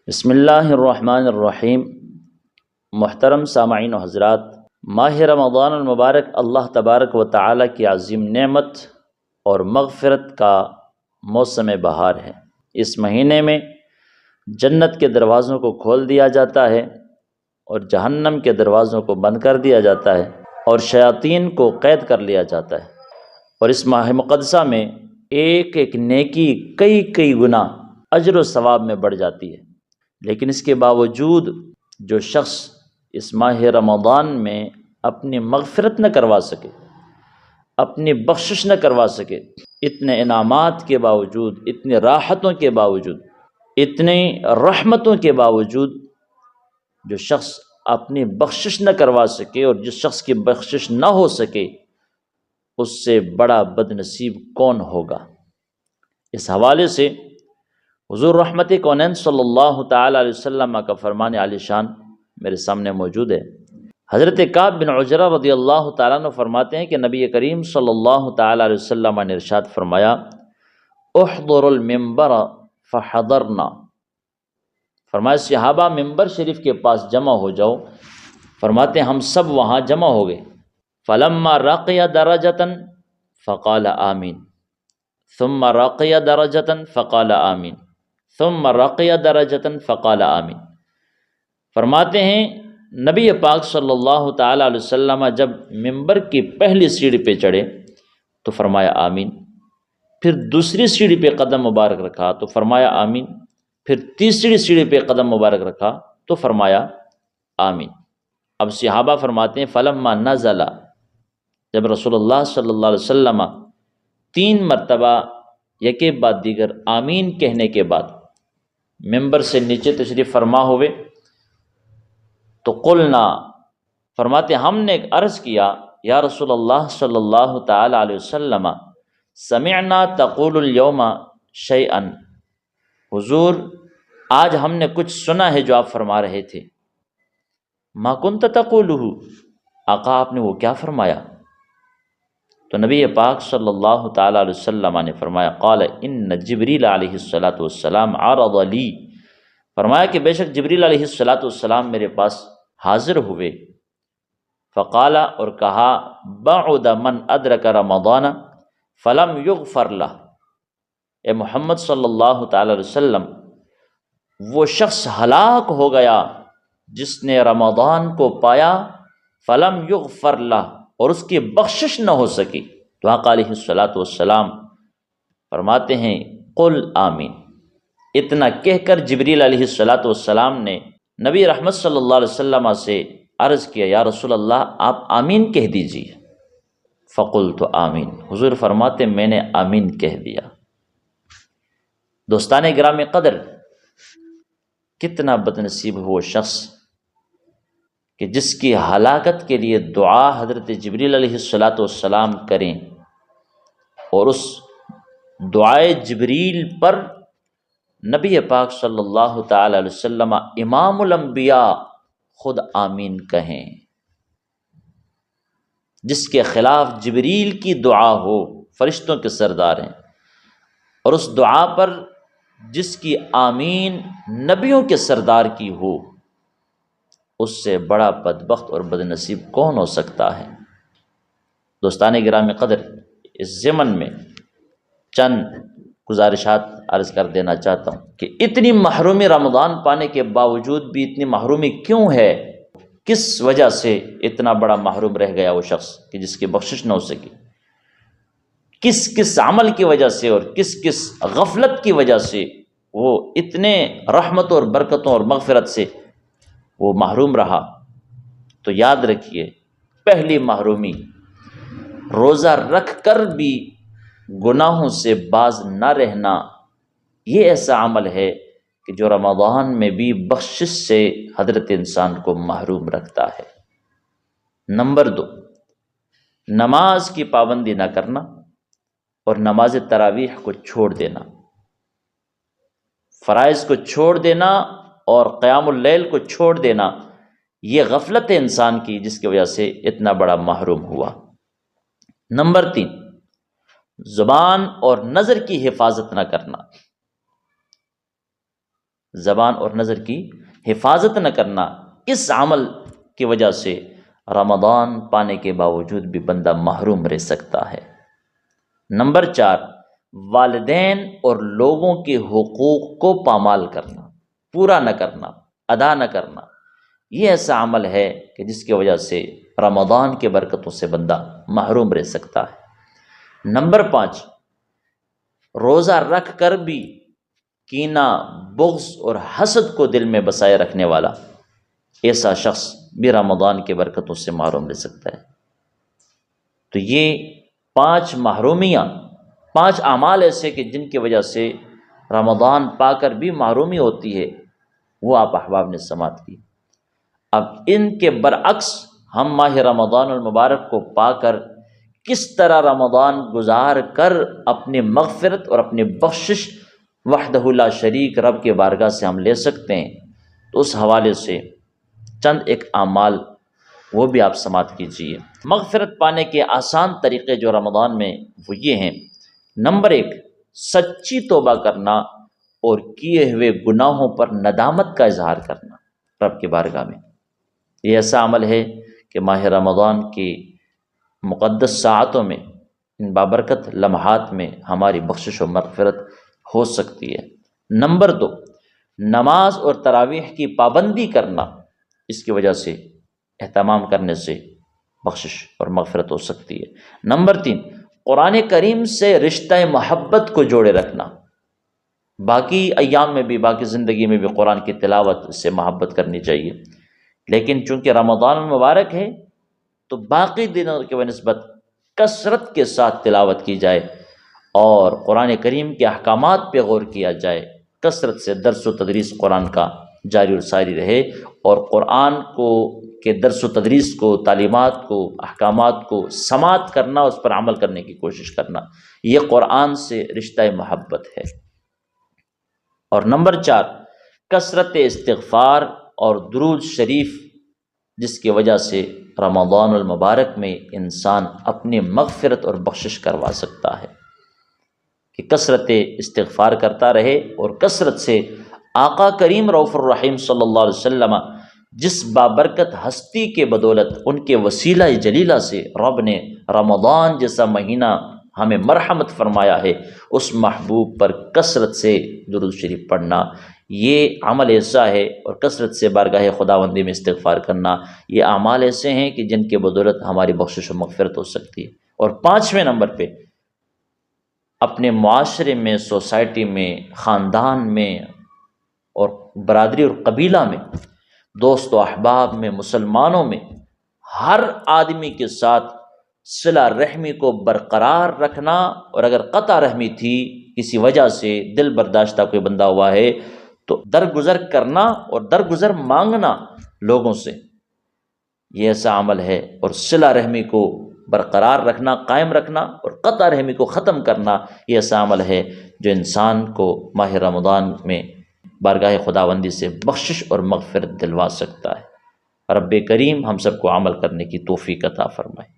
بسم اللہ الرحمن الرحیم۔ محترم سامعین و حضرات، ماہ رمضان المبارک اللہ تبارک و تعالی کی عظیم نعمت اور مغفرت کا موسم بہار ہے۔ اس مہینے میں جنت کے دروازوں کو کھول دیا جاتا ہے اور جہنم کے دروازوں کو بند کر دیا جاتا ہے اور شیاطین کو قید کر لیا جاتا ہے، اور اس ماہ مقدسہ میں ایک ایک نیکی کئی گنا اجر و ثواب میں بڑھ جاتی ہے۔ لیکن اس کے باوجود جو شخص اس ماہ رمضان میں اپنی مغفرت نہ کروا سکے، اپنی بخشش نہ کروا سکے، اتنے انعامات کے باوجود، اتنی راحتوں کے باوجود، اتنی رحمتوں کے باوجود، جو شخص اپنی بخشش نہ کروا سکے اور جس شخص کی بخشش نہ ہو سکے، اس سے بڑا بد نصیب کون ہوگا؟ اس حوالے سے حضور رحمت کونین صلی اللہ تعالی علیہ وسلم کا فرمان عالی شان میرے سامنے موجود ہے۔ حضرت کعب بن عجرہ رضی اللہ تعالیٰ عنہ فرماتے ہیں کہ نبی کریم صلی اللہ تعالی علیہ وسلم نے ارشاد فرمایا، احضر المنبر فحضرنا، فرمایا صحابہ ممبر شریف کے پاس جمع ہو جاؤ، فرماتے ہیں ہم سب وہاں جمع ہو گئے۔ فلما رقی درجۃ فقال آمین، ثم رقی درجۃ فقال آمین، ثم رقی درجۃ فقال آمین۔ فرماتے ہیں نبی پاک صلی اللہ تعالی علیہ وسلم جب ممبر کی پہلی سیڑھی پہ چڑھے تو فرمایا آمین، پھر دوسری سیڑھی پہ قدم مبارک رکھا تو فرمایا آمین، پھر تیسری سیڑھی پہ قدم مبارک رکھا تو فرمایا آمین۔ اب صحابہ فرماتے ہیں فلما نزل، جب رسول اللہ صلی اللہ علیہ وسلم 3 مرتبہ یکے بعد دیگر آمین کہنے کے بعد ممبر سے نیچے تشریف فرما ہوئے تو قلنا، فرماتے ہم نے عرض کیا یا رسول اللہ صلی اللہ تعالی علیہ وسلم سمعنا تقول اليوم شیئا، حضور آج ہم نے کچھ سنا ہے جو آپ فرما رہے تھے۔ ما کنت تقولہ، آقا آپ نے وہ کیا فرمایا؟ تو نبی پاک صلی اللہ تعالی علیہ وسلم نے فرمایا قال ان جبریل علیہ الصلاۃ والسلام عرض لی، فرمایا کہ بے شک جبریل علیہ الصلاۃ والسلام میرے پاس حاضر ہوئے، فقال، اور کہا بعد من ادرک رمضان فلم یغفر لہ، اے محمد صلی اللہ تعالی علیہ وسلم وہ شخص ہلاک ہو گیا جس نے رمضان کو پایا، فلم یغفر لہ، اور اس کی بخشش نہ ہو سکی۔ تو آقا علیہ الصلاۃ والسلام فرماتے ہیں قل آمین، اتنا کہہ کر جبریل علیہ الصلاۃ والسلام نے نبی رحمت صلی اللہ علیہ وسلم سے عرض کیا یا رسول اللہ آپ آمین کہہ دیجیے۔ فقلت آمین، حضور فرماتے میں نے آمین کہہ دیا۔ دوستان گرامی قدر، کتنا بد نصیب ہو وہ شخص کہ جس کی ہلاکت کے لیے دعا حضرت جبریل علیہ الصلاۃ والسلام کریں، اور اس دعائے جبریل پر نبی پاک صلی اللہ تعالی علیہ وسلم امام الانبیاء خود آمین کہیں۔ جس کے خلاف جبریل کی دعا ہو، فرشتوں کے سردار ہیں، اور اس دعا پر جس کی آمین نبیوں کے سردار کی ہو، اس سے بڑا بدبخت اور بد نصیب کون ہو سکتا ہے؟ دوستان گرامی قدر، اس ضمن میں چند گزارشات عرض کر دینا چاہتا ہوں کہ اتنی محرومی رمضان پانے کے باوجود بھی اتنی محرومی کیوں ہے؟ کس وجہ سے اتنا بڑا محروم رہ گیا وہ شخص کہ جس کی بخشش نہ ہو سکی؟ کس عمل کی وجہ سے اور کس غفلت کی وجہ سے وہ اتنے رحمتوں اور برکتوں اور مغفرت سے وہ محروم رہا؟ تو یاد رکھیے، پہلی محرومی روزہ رکھ کر بھی گناہوں سے باز نہ رہنا، یہ ایسا عمل ہے کہ جو رمضان میں بھی بخشش سے حضرت انسان کو محروم رکھتا ہے۔ نمبر 2، نماز کی پابندی نہ کرنا اور نماز تراویح کو چھوڑ دینا، فرائض کو چھوڑ دینا اور قیام اللیل کو چھوڑ دینا، یہ غفلت ہے انسان کی جس کی وجہ سے اتنا بڑا محروم ہوا۔ نمبر 3، زبان اور نظر کی حفاظت نہ کرنا، زبان اور نظر کی حفاظت نہ کرنا، اس عمل کی وجہ سے رمضان پانے کے باوجود بھی بندہ محروم رہ سکتا ہے۔ نمبر 4، والدین اور لوگوں کے حقوق کو پامال کرنا، پورا نہ کرنا، ادا نہ کرنا، یہ ایسا عمل ہے کہ جس کی وجہ سے رمضان کے برکتوں سے بندہ محروم رہ سکتا ہے۔ نمبر 5، روزہ رکھ کر بھی کینہ، بغض اور حسد کو دل میں بسائے رکھنے والا ایسا شخص بھی رمضان کے برکتوں سے محروم رہ سکتا ہے۔ تو یہ 5 محرومیاں، 5 اعمال ایسے کہ جن کی وجہ سے رمضان پا کر بھی محرومی ہوتی ہے، وہ آپ احباب نے سماعت کی۔ اب ان کے برعکس ہم ماہ رمضان المبارک کو پا کر کس طرح رمضان گزار کر اپنی مغفرت اور اپنی بخشش وحدہ لا شریک رب کے بارگاہ سے ہم لے سکتے ہیں، تو اس حوالے سے چند ایک اعمال وہ بھی آپ سماعت کیجیے۔ مغفرت پانے کے آسان طریقے جو رمضان میں وہ یہ ہیں۔ نمبر 1، سچی توبہ کرنا اور کیے ہوئے گناہوں پر ندامت کا اظہار کرنا رب کی بارگاہ میں۔ یہ ایسا عمل ہے کہ ماہ رمضان کی مقدس ساعتوں میں، ان بابرکت لمحات میں ہماری بخشش و مغفرت ہو سکتی ہے۔ نمبر 2، نماز اور تراویح کی پابندی کرنا، اس کی وجہ سے اہتمام کرنے سے بخشش اور مغفرت ہو سکتی ہے۔ نمبر 3، قرآن کریم سے رشتہ محبت کو جوڑے رکھنا، باقی ایام میں بھی، باقی زندگی میں بھی قرآن کی تلاوت سے محبت کرنی چاہیے، لیکن چونکہ رمضان المبارک ہے تو باقی دنوں کے بنسبت کثرت کے ساتھ تلاوت کی جائے اور قرآن کریم کے احکامات پہ غور کیا جائے، کثرت سے درس و تدریس قرآن کا جاری اور ساری رہے، اور قرآن کو کے درس و تدریس کو، تعلیمات کو، احکامات کو سماعت کرنا، اس پر عمل کرنے کی کوشش کرنا، یہ قرآن سے رشتہ محبت ہے۔ اور نمبر 4، کثرت استغفار اور درود شریف، جس کی وجہ سے رمضان المبارک میں انسان اپنی مغفرت اور بخشش کروا سکتا ہے، کہ کثرت استغفار کرتا رہے اور کثرت سے آقا کریم رؤوف الرحیم صلی اللہ علیہ وسلم جس بابرکت ہستی کے بدولت، ان کے وسیلہ جلیلہ سے رب نے رمضان جیسا مہینہ ہمیں مرحمت فرمایا ہے، اس محبوب پر کثرت سے درود شریف پڑھنا، یہ عمل ایسا ہے، اور کثرت سے بارگاہ خداوندی میں استغفار کرنا، یہ اعمال ایسے ہیں کہ جن کے بدولت ہماری بخشش و مغفرت ہو سکتی ہے۔ اور 5ویں نمبر پہ اپنے معاشرے میں، سوسائٹی میں، خاندان میں اور برادری اور قبیلہ میں، دوست و احباب میں، مسلمانوں میں، ہر آدمی کے ساتھ صلہ رحمی کو برقرار رکھنا، اور اگر قطع رحمی تھی کسی وجہ سے، دل برداشتہ کوئی بندہ ہوا ہے، تو درگزر کرنا اور درگزر مانگنا لوگوں سے، یہ ایسا عمل ہے۔ اور صلہ رحمی کو برقرار رکھنا، قائم رکھنا، اور قطع رحمی کو ختم کرنا، یہ ایسا عمل ہے جو انسان کو ماہ رمضان میں بارگاہ خداوندی سے بخشش اور مغفرت دلوا سکتا ہے۔ رب کریم ہم سب کو عمل کرنے کی توفیق عطا فرمائے۔